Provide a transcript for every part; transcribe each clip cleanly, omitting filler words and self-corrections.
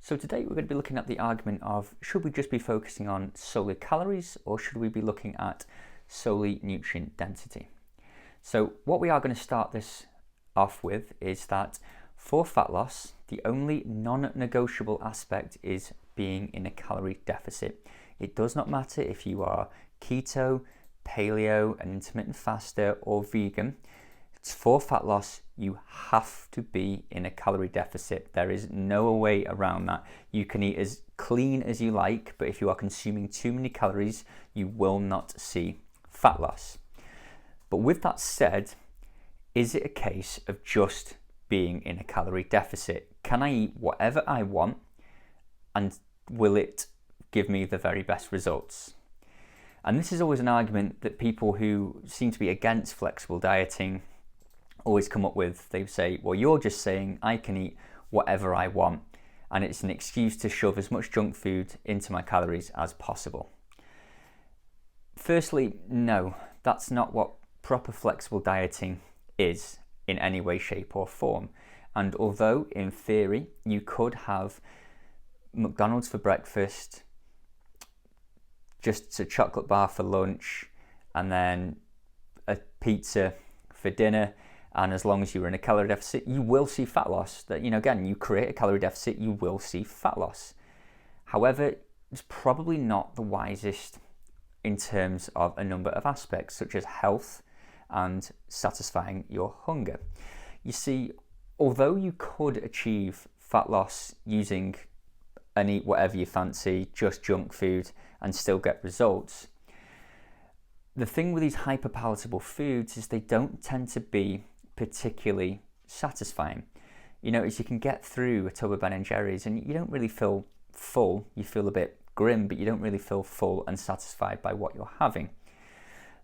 So today we're going to be looking at the argument of, should we just be focusing on solely calories, or should we be looking at solely nutrient density? So what we are going to start this off with is that for fat loss, the only non-negotiable aspect is being in a calorie deficit. It does not matter if you are keto, paleo, an intermittent faster, or vegan. For fat loss, you have to be in a calorie deficit. There is no way around that. You can eat as clean as you like, but if you are consuming too many calories, you will not see fat loss. But with that said, is it a case of just being in a calorie deficit? Can I eat whatever I want, and will it give me the very best results? And this is always an argument that people who seem to be against flexible dieting always come up with. They say, well, you're just saying I can eat whatever I want, and it's an excuse to shove as much junk food into my calories as possible. Firstly, no, that's not what proper flexible dieting is in any way, shape or form. And although in theory you could have McDonald's for breakfast, just a chocolate bar for lunch, and then a pizza for dinner, and as long as you're in a calorie deficit, you will see fat loss. That, again, you create a calorie deficit, you will see fat loss. However, it's probably not the wisest in terms of a number of aspects, such as health and satisfying your hunger. You see, although you could achieve fat loss using and eat whatever you fancy, just junk food, and still get results, the thing with these hyperpalatable foods is they don't tend to be particularly satisfying. As you can get through a tub of Ben & Jerry's and you don't really feel full, you feel a bit grim, but you don't really feel full and satisfied by what you're having.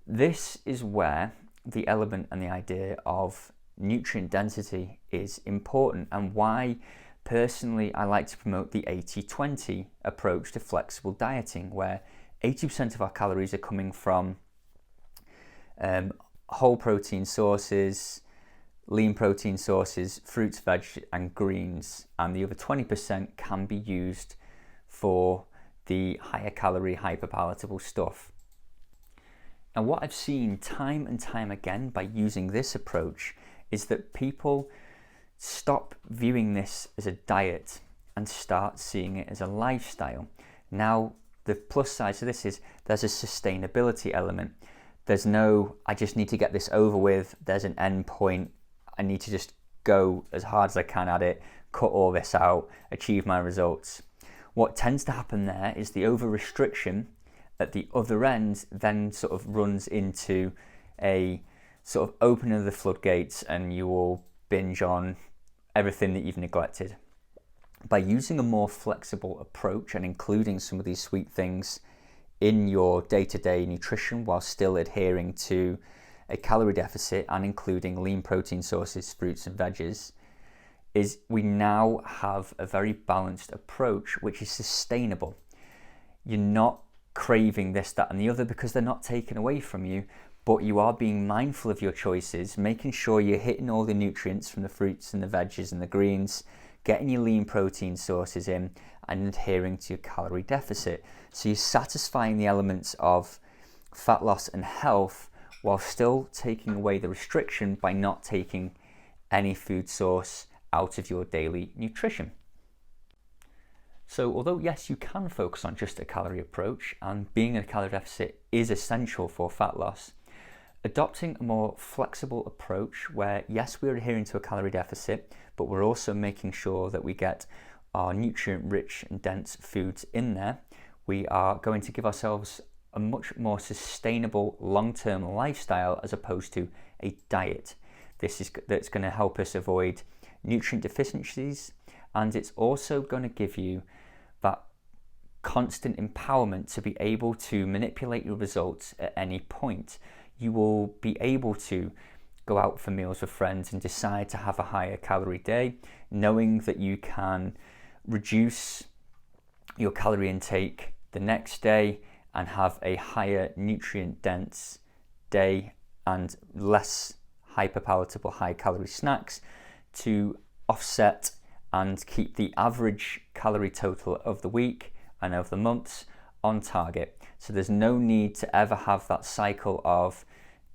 This is where the element and the idea of nutrient density is important, and why personally I like to promote the 80-20 approach to flexible dieting, where 80% of our calories are coming from whole protein sources, lean protein sources, fruits, veg and greens, and the other 20% can be used for the higher calorie, hyperpalatable stuff. Now, what I've seen time and time again by using this approach is that people stop viewing this as a diet and start seeing it as a lifestyle. Now, the plus side to this is there's a sustainability element. There's no, I just need to get this over with, there's an end point, I need to just go as hard as I can at it, cut all this out, achieve my results. What tends to happen there is the over-restriction at the other end then sort of runs into a sort of opening of the floodgates, and you will binge on everything that you've neglected. By using a more flexible approach and including some of these sweet things in your day-to-day nutrition while still adhering to a calorie deficit and including lean protein sources, fruits and veggies, is we now have a very balanced approach which is sustainable. You're not craving this, that and the other because they're not taken away from you, but you are being mindful of your choices, making sure you're hitting all the nutrients from the fruits and the veggies and the greens, getting your lean protein sources in, and adhering to your calorie deficit. So you're satisfying the elements of fat loss and health while still taking away the restriction by not taking any food source out of your daily nutrition. So although yes, you can focus on just a calorie approach, and being in a calorie deficit is essential for fat loss, adopting a more flexible approach where yes, we're adhering to a calorie deficit, but we're also making sure that we get our nutrient-rich and dense foods in there, we are going to give ourselves a much more sustainable long-term lifestyle as opposed to a diet. That's going to help us avoid nutrient deficiencies, and it's also going to give you that constant empowerment to be able to manipulate your results at any point. You will be able to go out for meals with friends and decide to have a higher calorie day, knowing that you can reduce your calorie intake the next day and have a higher nutrient dense day and less hyperpalatable high calorie snacks to offset and keep the average calorie total of the week and of the months on target. So there's no need to ever have that cycle of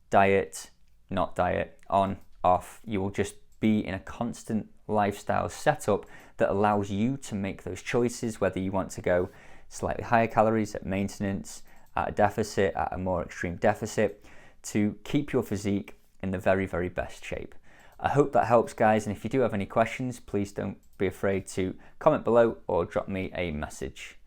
diet, not diet, on, off. You will just be in a constant lifestyle setup that allows you to make those choices, whether you want to go slightly higher calories at maintenance, at a deficit, at a more extreme deficit, to keep your physique in the very, very best shape. I hope that helps, guys, and if you do have any questions, please don't be afraid to comment below or drop me a message.